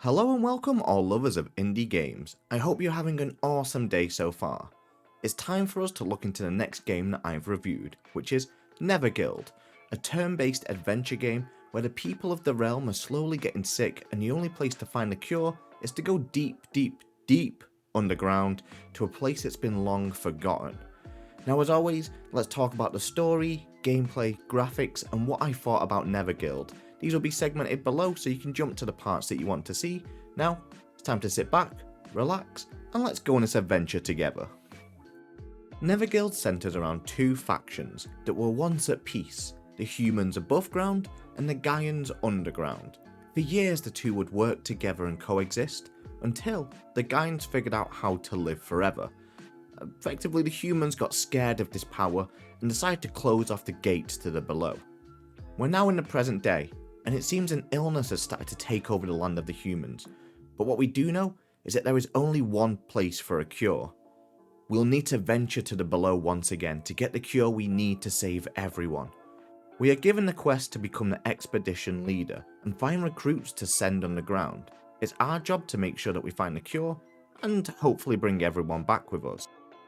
Hello and welcome all lovers of indie games. I hope you're having an awesome day so far. It's time for us to look into the next game that I've reviewed, which is Netherguild, a turn-based adventure game where the people of the realm are slowly getting sick and the only place to find a cure is to go deep underground to a place that's been long forgotten. Now as always, let's talk about the story, gameplay, graphics and what I thought about Netherguild. These will be segmented below so you can jump to the parts that you want to see. Now, it's time to sit back, relax, and let's go on this adventure together. Netherguild centres around two factions that were once at peace, the humans above ground and the Gaians underground. For years the two would work together and coexist, until the Gaians figured out how to live forever. Effectively, the humans got scared of this power and decided to close off the gates to the below. We're now in the present day, and it seems an illness has started to take over the land of the humans, but what we do know is that there is only one place for a cure. We'll need to venture to the below once again to get the cure we need to save everyone. We are given the quest to become the expedition leader and find recruits to send underground. It's our job to make sure that we find the cure and hopefully bring everyone back with us.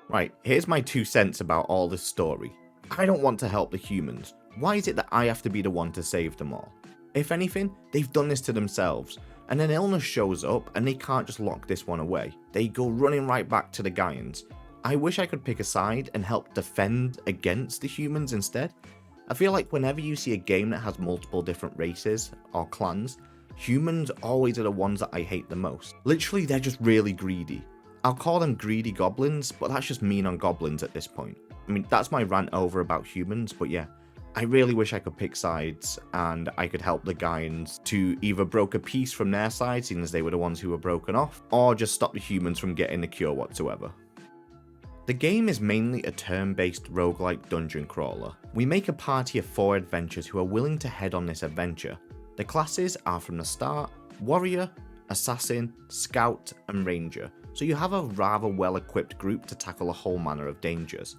Right, here's my 2 cents about all this story. I don't want to help the humans. Why is it that I have to be the one to save them all? If anything, they've done this to themselves, and an illness shows up and they can't just lock this one away. They go running right back to the Gaians. I wish I could pick a side and help defend against the humans instead. I feel like whenever you see a game that has multiple different races or clans, humans always are the ones that I hate the most. Literally, they're just really greedy. I'll call them greedy goblins, but that's just mean on goblins at this point. I mean, that's my rant over about humans, but yeah. I really wish I could pick sides and I could help the Gaians to either broker peace from their side, seeing as they were the ones who were broken off, or just stop the humans from getting the cure whatsoever. The game is mainly a turn-based roguelike dungeon crawler. We make a party of 4 adventurers who are willing to head on this adventure. The classes are from the start warrior, assassin, scout and ranger, so you have a rather well equipped group to tackle a whole manner of dangers.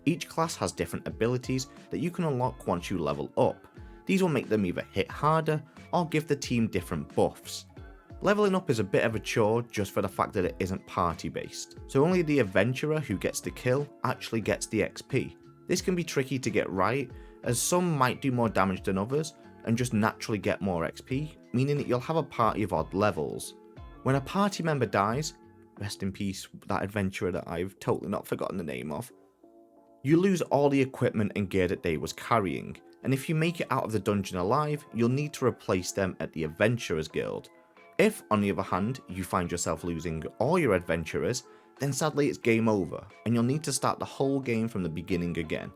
Each class has different abilities that you can unlock once you level up. These will make them either hit harder or give the team different buffs. Leveling up is a bit of a chore just for the fact that it isn't party based, so only the adventurer who gets the kill actually gets the XP. This can be tricky to get right, as some might do more damage than others and just naturally get more XP, meaning that you'll have a party of odd levels. When a party member dies, rest in peace that adventurer that I've totally not forgotten the name of, you lose all the equipment and gear that they was carrying, and if you make it out of the dungeon alive, you'll need to replace them at the Adventurers Guild. If, on the other hand, you find yourself losing all your adventurers, then sadly it's game over, and you'll need to start the whole game from the beginning again.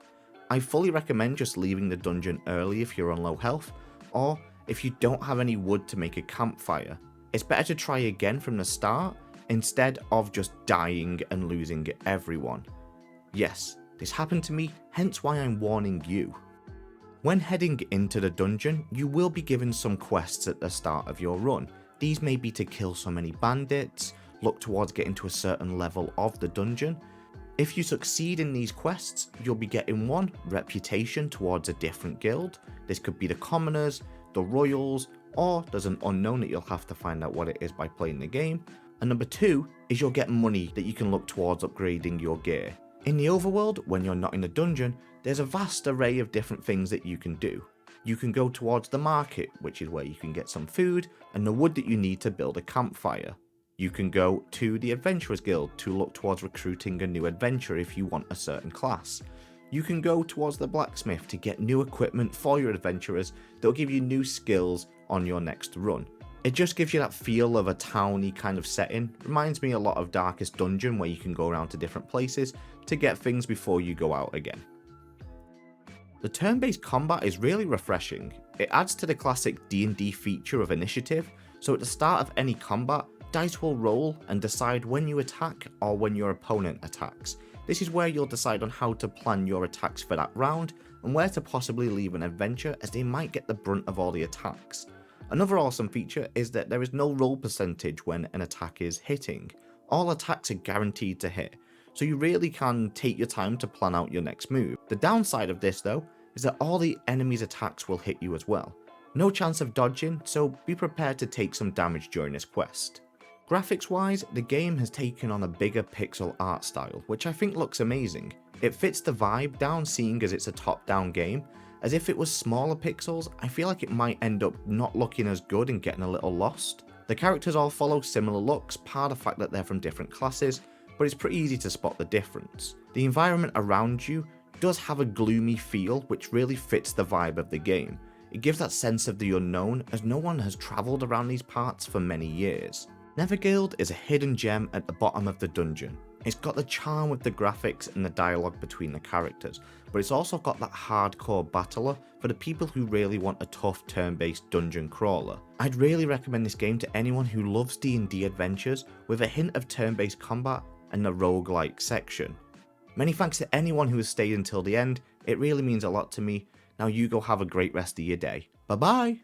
I fully recommend just leaving the dungeon early if you're on low health, or if you don't have any wood to make a campfire. It's better to try again from the start, instead of just dying and losing everyone. Yes, this happened to me, hence why I'm warning you. When heading into the dungeon, you will be given some quests at the start of your run. These may be to kill so many bandits, look towards getting to a certain level of the dungeon. If you succeed in these quests, you'll be getting 1, reputation towards a different guild. This could be the commoners, the royals, or there's an unknown that you'll have to find out what it is by playing the game. And number 2 is you'll get money that you can look towards upgrading your gear. In the overworld, when you're not in a dungeon, there's a vast array of different things that you can do. You can go towards the market, which is where you can get some food and the wood that you need to build a campfire. You can go to the Adventurers Guild to look towards recruiting a new adventurer if you want a certain class. You can go towards the blacksmith to get new equipment for your adventurers that will give you new skills on your next run. It just gives you that feel of a towny kind of setting. Reminds me a lot of Darkest Dungeon, where you can go around to different places to get things before you go out again. The turn-based combat is really refreshing. It adds to the classic D&D feature of initiative, so at the start of any combat, dice will roll and decide when you attack or when your opponent attacks. This is where you'll decide on how to plan your attacks for that round and where to possibly leave an adventure, as they might get the brunt of all the attacks. Another awesome feature is that there is no roll percentage when an attack is hitting. All attacks are guaranteed to hit, so you really can take your time to plan out your next move. The downside of this though is that all the enemy's attacks will hit you as well. No chance of dodging, so be prepared to take some damage during this quest. Graphics wise, the game has taken on a bigger pixel art style, which I think looks amazing. It fits the vibe down seeing as it's a top down game, as if it was smaller pixels I feel like it might end up not looking as good and getting a little lost. The characters all follow similar looks, part of the fact that they're from different classes, but it's pretty easy to spot the difference. The environment around you does have a gloomy feel which really fits the vibe of the game. It gives that sense of the unknown as no one has travelled around these parts for many years. Netherguild is a hidden gem at the bottom of the dungeon. It's got the charm with the graphics and the dialogue between the characters, but it's also got that hardcore battler for the people who really want a tough turn-based dungeon crawler. I'd really recommend this game to anyone who loves D&D adventures with a hint of turn-based combat and the roguelike section. Many thanks to anyone who has stayed until the end, it really means a lot to me. Now you go have a great rest of your day. Bye bye!